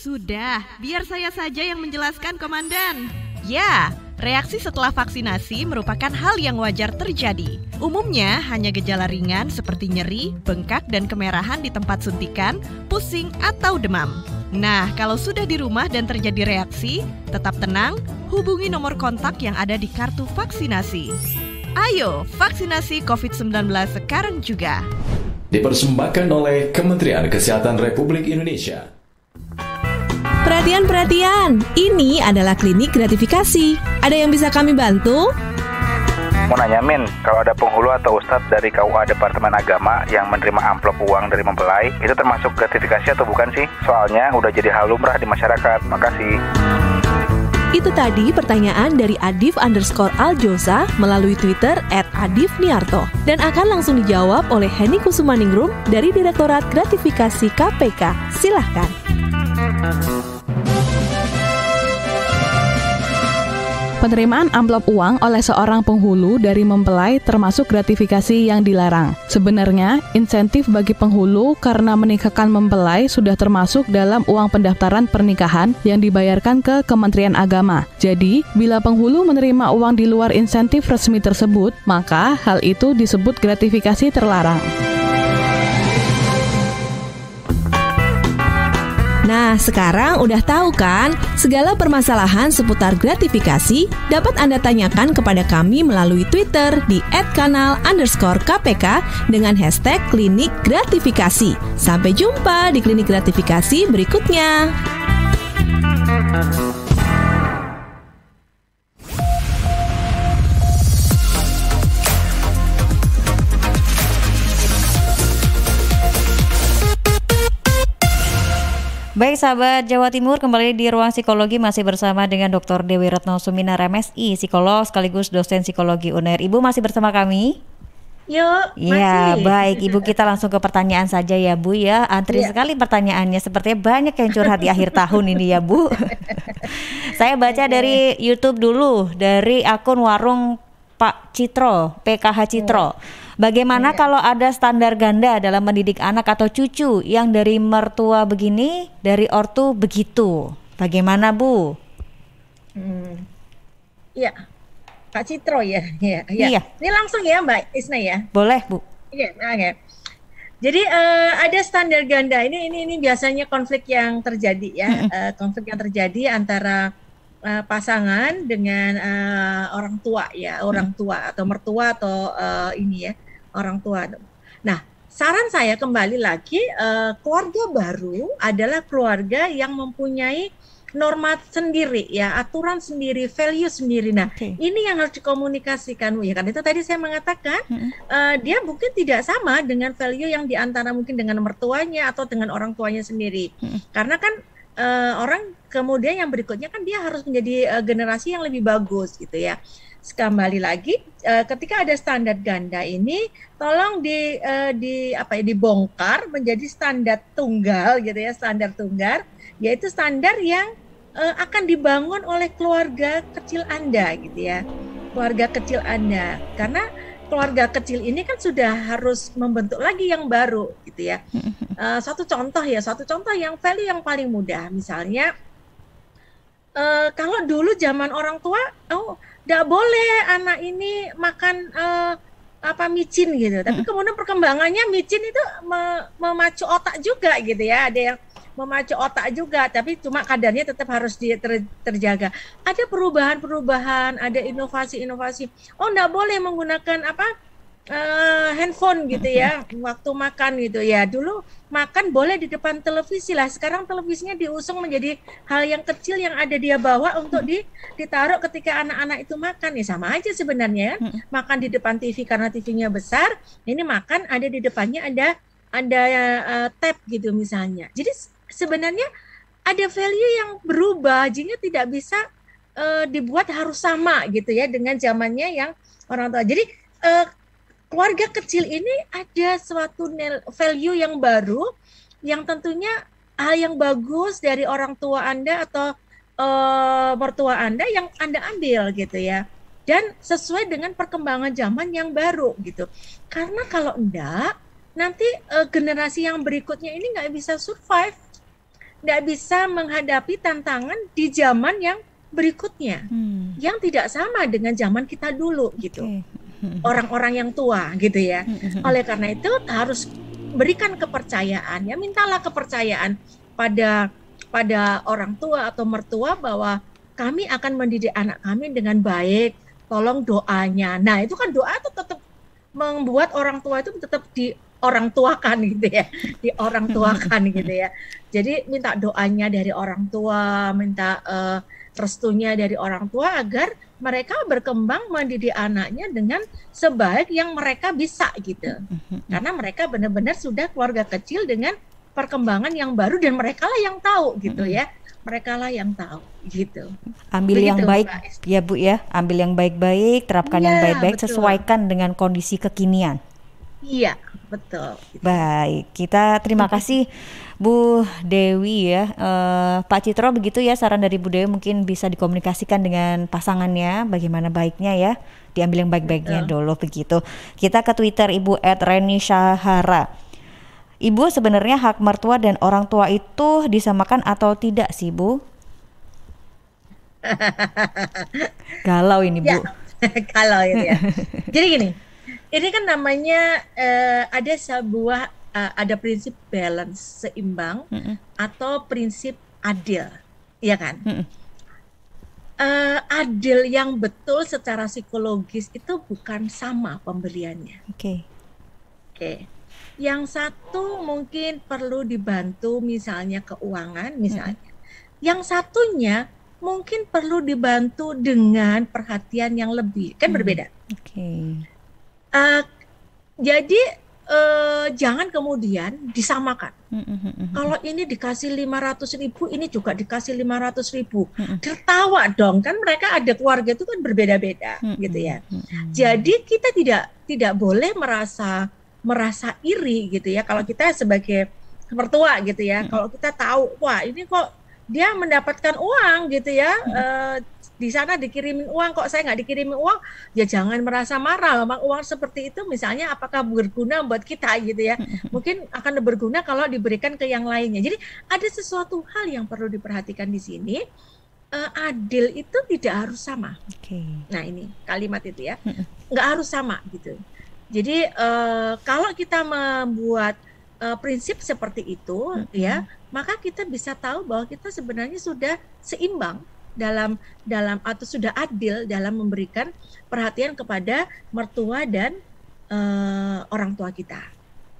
Sudah, biar saya saja yang menjelaskan, komandan. Ya, reaksi setelah vaksinasi merupakan hal yang wajar terjadi. Umumnya hanya gejala ringan seperti nyeri, bengkak, dan kemerahan di tempat suntikan, pusing, atau demam. Nah, kalau sudah di rumah dan terjadi reaksi, tetap tenang, hubungi nomor kontak yang ada di kartu vaksinasi. Ayo, vaksinasi COVID-19 sekarang juga. Dipersembahkan oleh Kementerian Kesehatan Republik Indonesia. Perhatian, ini adalah klinik gratifikasi. Ada yang bisa kami bantu? Mau nanya Min, kalau ada penghulu atau ustadz dari KUA Departemen Agama yang menerima amplop uang dari mempelai, itu termasuk gratifikasi atau bukan sih? Soalnya udah jadi hal lumrah di masyarakat. Makasih. Itu tadi pertanyaan dari Adif_Aljosa melalui Twitter @adifniarto dan akan langsung dijawab oleh Henny Kusumaningrum dari Direktorat Gratifikasi KPK. Silahkan. Penerimaan amplop uang oleh seorang penghulu dari mempelai termasuk gratifikasi yang dilarang. Sebenarnya, insentif bagi penghulu karena menikahkan mempelai sudah termasuk dalam uang pendaftaran pernikahan yang dibayarkan ke Kementerian Agama. Jadi, bila penghulu menerima uang di luar insentif resmi tersebut, maka hal itu disebut gratifikasi terlarang. Nah, sekarang udah tahu kan? Segala permasalahan seputar gratifikasi dapat Anda tanyakan kepada kami melalui Twitter di @kanal_KPK dengan hashtag klinik gratifikasi. Sampai jumpa di klinik gratifikasi berikutnya. Baik sahabat Jawa Timur, kembali di Ruang Psikologi masih bersama dengan Dr. Dewi Retno Suminar MSI, psikolog sekaligus dosen psikologi UNER. Ibu masih bersama kami? Yuk, ya, masih. Baik, Ibu, kita langsung ke pertanyaan saja ya Bu ya. Antri sekali pertanyaannya, sepertinya banyak yang curhat di akhir tahun ini ya Bu. Saya baca dari YouTube dulu, dari akun Warung Pak Citro, PKH Citro. Bagaimana kalau ada standar ganda dalam mendidik anak atau cucu yang dari mertua begini, dari ortu begitu? Bagaimana Bu? Iya, Pak Citro ya. Iya. Iya. Ini langsung ya Mbak Isna ya? Boleh Bu. Iya, oke. Jadi ada standar ganda. Ini biasanya konflik yang terjadi ya, konflik yang terjadi antara pasangan dengan orang tua ya, orang tua atau mertua atau ini ya, orang tua. Nah, saran saya kembali lagi, keluarga baru adalah keluarga yang mempunyai norma sendiri ya, aturan sendiri, value sendiri. Nah, ini yang harus dikomunikasikan ya, kan itu tadi saya mengatakan dia mungkin tidak sama dengan value yang diantara mungkin dengan mertuanya atau dengan orang tuanya sendiri. Karena kan orang kemudian yang berikutnya kan dia harus menjadi generasi yang lebih bagus gitu ya. Kembali lagi ketika ada standar ganda ini tolong dibongkar menjadi standar tunggal gitu ya, standar tunggal, yaitu standar yang akan dibangun oleh keluarga kecil Anda gitu ya, keluarga kecil Anda, karena keluarga kecil ini kan sudah harus membentuk lagi yang baru gitu ya. Satu contoh yang value yang paling mudah, misalnya kalau dulu zaman orang tua, nggak boleh anak ini makan micin gitu, tapi kemudian perkembangannya micin itu memacu otak juga gitu ya, ada yang memacu otak juga, tapi cuma kadarnya tetap harus terjaga. Ada perubahan-perubahan, ada inovasi-inovasi. Nggak boleh menggunakan handphone gitu ya waktu makan gitu ya. Dulu makan boleh di depan televisi lah, sekarang televisinya diusung menjadi hal yang kecil yang ada dia bawa untuk ditaruh ketika anak-anak itu makan. Ya sama aja sebenarnya kan, makan di depan TV karena TV-nya besar, ini makan ada di depannya ada tab gitu misalnya. Jadi sebenarnya ada value yang berubah, jadinya tidak bisa dibuat harus sama gitu ya dengan zamannya yang orang tua. Jadi keluarga kecil ini ada suatu value yang baru yang tentunya hal yang bagus dari orang tua Anda atau mertua Anda yang Anda ambil gitu ya. Dan sesuai dengan perkembangan zaman yang baru gitu. Karena kalau enggak, nanti generasi yang berikutnya ini nggak bisa survive, nggak bisa menghadapi tantangan di zaman yang berikutnya, yang tidak sama dengan zaman kita dulu gitu. Orang-orang yang tua gitu ya. Oleh karena itu harus berikan kepercayaan ya, mintalah kepercayaan pada orang tua atau mertua bahwa kami akan mendidik anak kami dengan baik, tolong doanya. Nah itu kan doa itu tetap membuat orang tua itu tetap orang tuakan gitu ya, di orang tuakan gitu ya. Jadi minta doanya dari orang tua, minta restunya dari orang tua agar mereka berkembang mendidik anaknya dengan sebaik yang mereka bisa gitu. Karena mereka benar-benar sudah keluarga kecil dengan perkembangan yang baru dan mereka lah yang tahu gitu ya. Mereka lah yang tahu gitu. Ambil begitu, yang baik ya Bu ya, ambil yang baik-baik, terapkan yang baik-baik, sesuaikan dengan kondisi kekinian. Iya, betul. Baik, kita terima kasih Bu Dewi ya. Pak Citro begitu ya, saran dari Bu Dewi mungkin bisa dikomunikasikan dengan pasangannya bagaimana baiknya ya, diambil yang baik-baiknya dulu begitu. Kita ke Twitter Ibu @Reni Syahara. Ibu, sebenarnya hak mertua dan orang tua itu disamakan atau tidak sih Bu? Galau ini Bu. Galau ini ya. Jadi gini, ini kan namanya ada prinsip balance, seimbang, atau prinsip adil, ya kan? Adil yang betul secara psikologis itu bukan sama pemberiannya. Oke. Yang satu mungkin perlu dibantu misalnya keuangan misalnya. Yang satunya mungkin perlu dibantu dengan perhatian yang lebih, kan berbeda. Jadi jangan kemudian disamakan. Kalau ini dikasih 500.000, ini juga dikasih 500.000. Tertawa dong, kan mereka ada keluarga itu kan berbeda-beda gitu ya. Jadi kita tidak boleh merasa iri gitu ya kalau kita sebagai mertua gitu ya. Kalau kita tahu, wah ini kok dia mendapatkan uang gitu ya, di sana dikirimin uang, kok saya nggak dikirimin uang, ya jangan merasa marah. Memang uang seperti itu misalnya apakah berguna buat kita gitu ya, mungkin akan berguna kalau diberikan ke yang lainnya. Jadi ada sesuatu hal yang perlu diperhatikan di sini. Adil itu tidak harus sama. Nah ini kalimat itu ya, nggak harus sama gitu. Jadi kalau kita membuat prinsip seperti itu, ya, maka kita bisa tahu bahwa kita sebenarnya sudah seimbang dalam atau sudah adil dalam memberikan perhatian kepada mertua dan orang tua kita.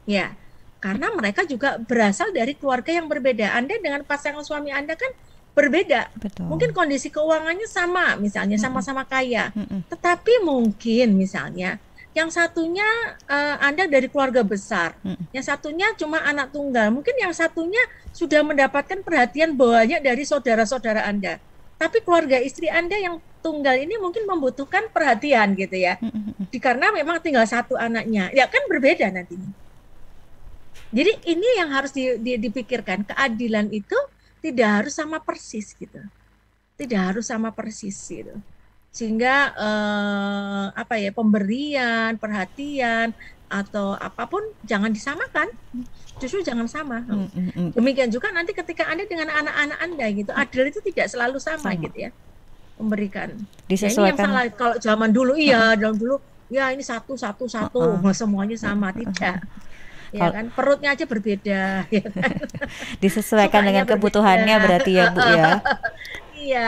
Ya, karena mereka juga berasal dari keluarga yang berbeda. Anda dengan pasangan suami Anda kan berbeda. Betul. Mungkin kondisi keuangannya sama, misalnya sama-sama kaya. Tetapi mungkin misalnya yang satunya Anda dari keluarga besar, yang satunya cuma anak tunggal. Mungkin yang satunya sudah mendapatkan perhatian banyak dari saudara-saudara Anda. Tapi keluarga istri Anda yang tunggal ini mungkin membutuhkan perhatian gitu ya. Karena memang tinggal satu anaknya. Ya kan berbeda nantinya. Jadi ini yang harus dipikirkan. Keadilan itu tidak harus sama persis gitu. Tidak harus sama persis gitu. Sehingga pemberian, perhatian atau apapun jangan disamakan. Justru jangan sama. Demikian juga nanti ketika Anda dengan anak-anak Anda gitu, adil itu tidak selalu sama. Gitu ya. Memberikan. Disesuaikan. Ya, ini yang salah kalau zaman dulu dalam dulu ya ini satu semuanya sama, tidak. Ya kan, perutnya aja berbeda ya kan? Disesuaikan dengan kebutuhannya berarti ya Bu ya. Iya,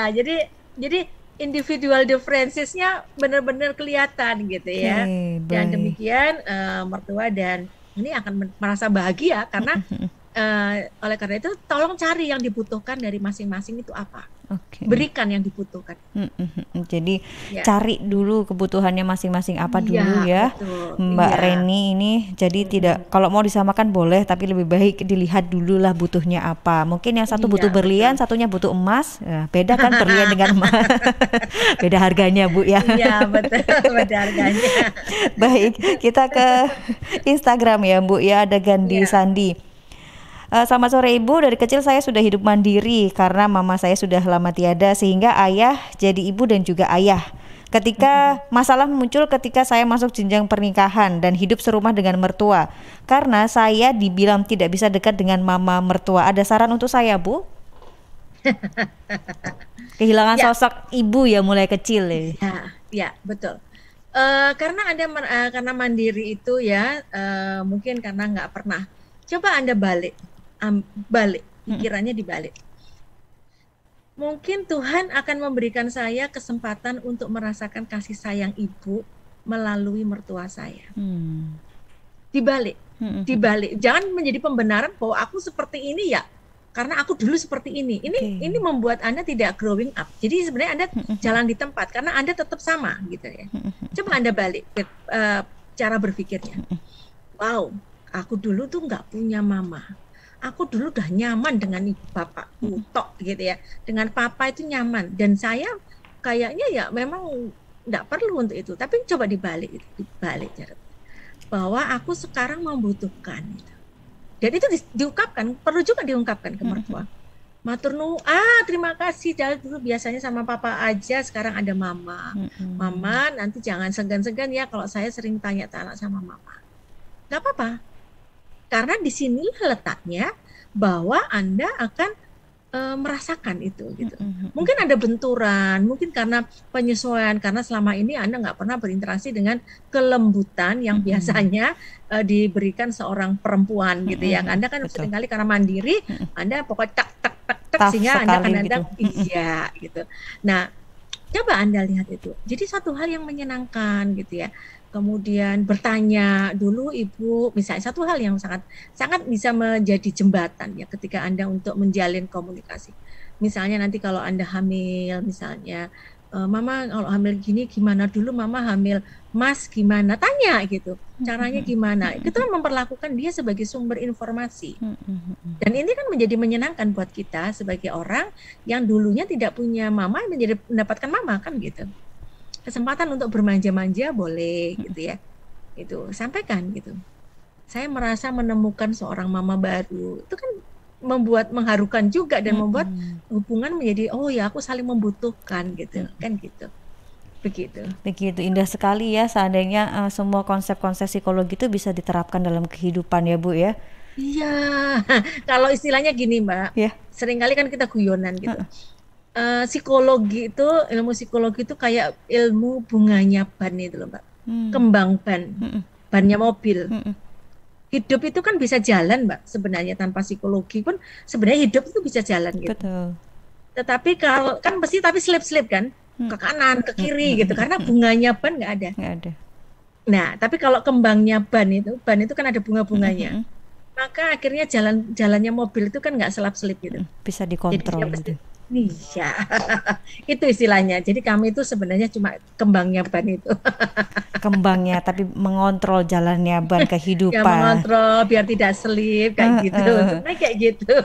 jadi individual differences-nya benar-benar kelihatan gitu ya. Dan demikian mertua dan ini akan merasa bahagia karena oleh karena itu tolong cari yang dibutuhkan dari masing-masing itu apa. Berikan yang dibutuhkan. Jadi cari dulu kebutuhannya masing-masing apa dulu ya, Mbak Reni ini. Jadi tidak, kalau mau disamakan boleh, tapi lebih baik dilihat dulu lah butuhnya apa. Mungkin yang satu butuh berlian, satunya butuh emas. Ya, beda kan berlian dengan emas. Beda harganya Bu ya. Iya betul, beda harganya. Baik, kita ke Instagram ya Bu ya, ada Gandhi Sandi. Selamat sore Ibu, dari kecil saya sudah hidup mandiri karena mama saya sudah lama tiada sehingga ayah jadi ibu dan juga ayah. Ketika masalah muncul ketika saya masuk jenjang pernikahan dan hidup serumah dengan mertua. Karena saya dibilang tidak bisa dekat dengan mama mertua. Ada saran untuk saya Bu? Kehilangan sosok ibu ya mulai kecil ya. Ya betul. Karena mandiri itu ya mungkin karena nggak pernah. Coba Anda balik pikirannya dibalik. Mungkin Tuhan akan memberikan saya kesempatan untuk merasakan kasih sayang ibu melalui mertua saya. Dibalik. Jangan menjadi pembenaran bahwa aku seperti ini ya karena aku dulu seperti ini. Ini membuat Anda tidak growing up. Jadi sebenarnya Anda jalan di tempat karena Anda tetap sama gitu ya. Coba Anda balik cara berpikirnya. Wow, aku dulu tuh nggak punya mama. Aku dulu udah nyaman dengan ibu bapakku tok gitu ya. Dengan papa itu nyaman. Dan saya kayaknya ya memang nggak perlu untuk itu. Tapi coba dibalik cara. Bahwa aku sekarang membutuhkan gitu. Dan itu diungkapkan, perlu juga diungkapkan ke mertua. Matur nuwun, terima kasih. Dulu biasanya sama papa aja, sekarang ada mama. Mama nanti jangan segan-segan ya kalau saya sering tanya-tanya sama mama. Gak apa-apa. Karena di sinilah letaknya bahwa Anda akan merasakan itu gitu. Mungkin ada benturan, mungkin karena penyesuaian, karena selama ini Anda nggak pernah berinteraksi dengan kelembutan yang biasanya diberikan seorang perempuan gitu ya. Anda kan seringkali karena mandiri, Anda pokoknya tak sehingga Anda kadang-kadang iya gitu. Nah, coba Anda lihat itu. Jadi satu hal yang menyenangkan gitu ya. Kemudian bertanya dulu ibu, misalnya satu hal yang sangat bisa menjadi jembatan ya ketika Anda untuk menjalin komunikasi. Misalnya nanti kalau Anda hamil, misalnya mama kalau hamil gini gimana dulu, mama hamil mas gimana, tanya gitu, caranya gimana. Itu kan memperlakukan dia sebagai sumber informasi. Dan ini kan menjadi menyenangkan buat kita sebagai orang yang dulunya tidak punya mama, menjadi mendapatkan mama kan gitu. Kesempatan untuk bermanja-manja boleh gitu ya. Itu sampaikan gitu. Saya merasa menemukan seorang mama baru. Itu kan mengharukan juga dan membuat hubungan menjadi oh ya aku saling membutuhkan gitu kan gitu. Begitu indah sekali ya seandainya semua konsep-konsep psikologi itu bisa diterapkan dalam kehidupan ya Bu ya. Iya. Kalau istilahnya gini Mbak. Seringkali kan kita guyonan gitu. Psikologi itu, ilmu psikologi itu kayak ilmu bunganya ban itu loh Mbak. Kembang ban. Bannya mobil. hidup itu kan bisa jalan, Mbak. Sebenarnya tanpa psikologi pun sebenarnya hidup itu bisa jalan gitu. Betul. Tetapi kalau kan pasti slip kan ke kanan, ke kiri gitu karena bunganya ban nggak ada. Nggak ada. Nah, tapi kalau kembangnya ban itu kan ada bunga-bunganya. Maka akhirnya jalannya mobil itu kan nggak selap-selip gitu. Bisa dikontrol gitu. Iya, itu istilahnya. Jadi kami itu sebenarnya cuma kembangnya ban itu. Kembangnya, tapi mengontrol jalannya ban kehidupan. Ya, mengontrol biar tidak selip kayak gitu. Nah, kayak gitu.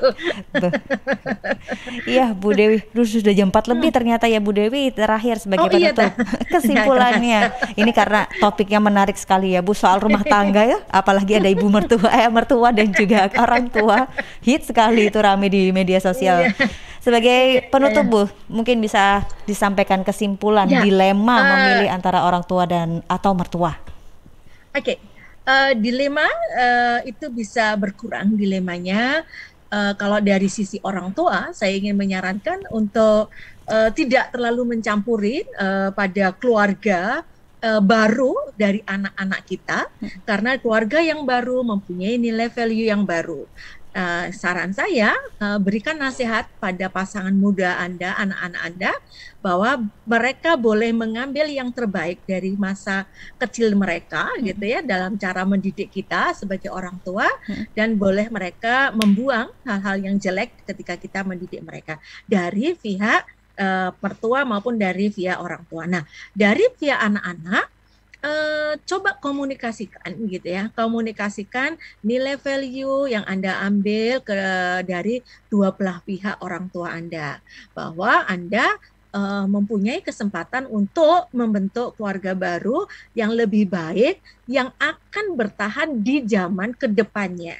Iya, Bu Dewi. Sudah jam 4 lebih ternyata ya Bu Dewi. Terakhir sebagai penutup kesimpulannya. Ini karena topiknya menarik sekali ya Bu, soal rumah tangga ya. Apalagi ada ibu mertua dan juga orang tua. Hit sekali itu rame di media sosial. Sebagai penutup Bu, mungkin bisa disampaikan kesimpulan dilema memilih antara orang tua dan atau mertua. Oke. Dilema itu bisa berkurang dilemanya kalau dari sisi orang tua. Saya ingin menyarankan untuk tidak terlalu mencampuri pada keluarga baru dari anak-anak kita, karena keluarga yang baru mempunyai nilai value yang baru. Saran saya, berikan nasihat pada pasangan muda Anda, anak-anak Anda, bahwa mereka boleh mengambil yang terbaik dari masa kecil mereka, gitu ya, dalam cara mendidik kita sebagai orang tua, dan boleh mereka membuang hal-hal yang jelek ketika kita mendidik mereka dari pihak mertua maupun dari pihak orang tua. Nah, dari pihak anak-anak, coba komunikasikan gitu ya, komunikasikan nilai value yang Anda ambil dari dua belah pihak orang tua Anda, bahwa Anda mempunyai kesempatan untuk membentuk keluarga baru yang lebih baik, yang akan bertahan di zaman kedepannya,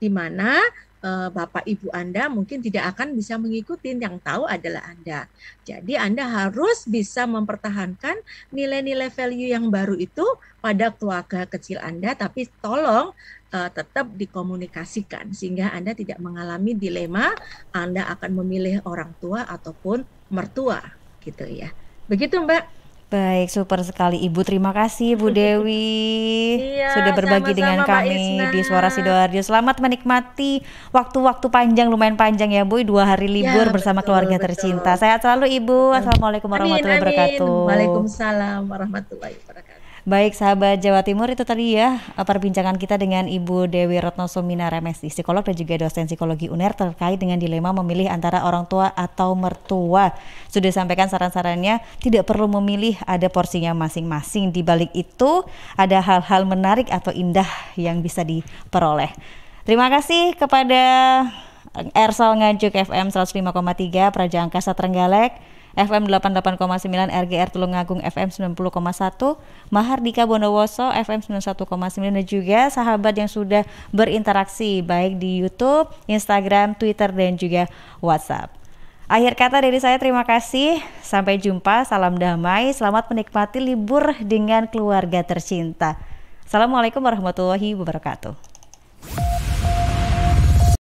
di mana Bapak Ibu Anda mungkin tidak akan bisa mengikuti, yang tahu adalah Anda. Jadi Anda harus bisa mempertahankan nilai-nilai value yang baru itu pada keluarga kecil Anda, tapi tolong tetap dikomunikasikan sehingga Anda tidak mengalami dilema Anda akan memilih orang tua ataupun mertua gitu ya. Begitu Mbak. Baik, super sekali Ibu. Terima kasih Bu Dewi sudah berbagi dengan kami di Suara Sidoarjo. Selamat menikmati waktu-waktu panjang, lumayan panjang ya Bu, 2 hari libur bersama keluarga tercinta. Sehat selalu Ibu. Assalamualaikum warahmatullahi wabarakatuh. Waalaikumsalam warahmatullahi wabarakatuh. Baik sahabat Jawa Timur, itu tadi ya perbincangan kita dengan Ibu Dewi Retnosumina MSI, psikolog dan juga dosen psikologi UNER terkait dengan dilema memilih antara orang tua atau mertua. Sudah sampaikan saran-sarannya, tidak perlu memilih, ada porsinya masing-masing. Di balik itu ada hal-hal menarik atau indah yang bisa diperoleh. Terima kasih kepada Ersal Nganjuk FM 105,3 Praja Angkasa Trenggalek, FM 88,9 RGR Tulungagung FM 90,1, Mahardika Bondowoso FM 91,9, dan juga sahabat yang sudah berinteraksi baik di YouTube, Instagram, Twitter, dan juga WhatsApp. Akhir kata dari saya, terima kasih, sampai jumpa, salam damai, selamat menikmati libur dengan keluarga tercinta. Assalamualaikum warahmatullahi wabarakatuh.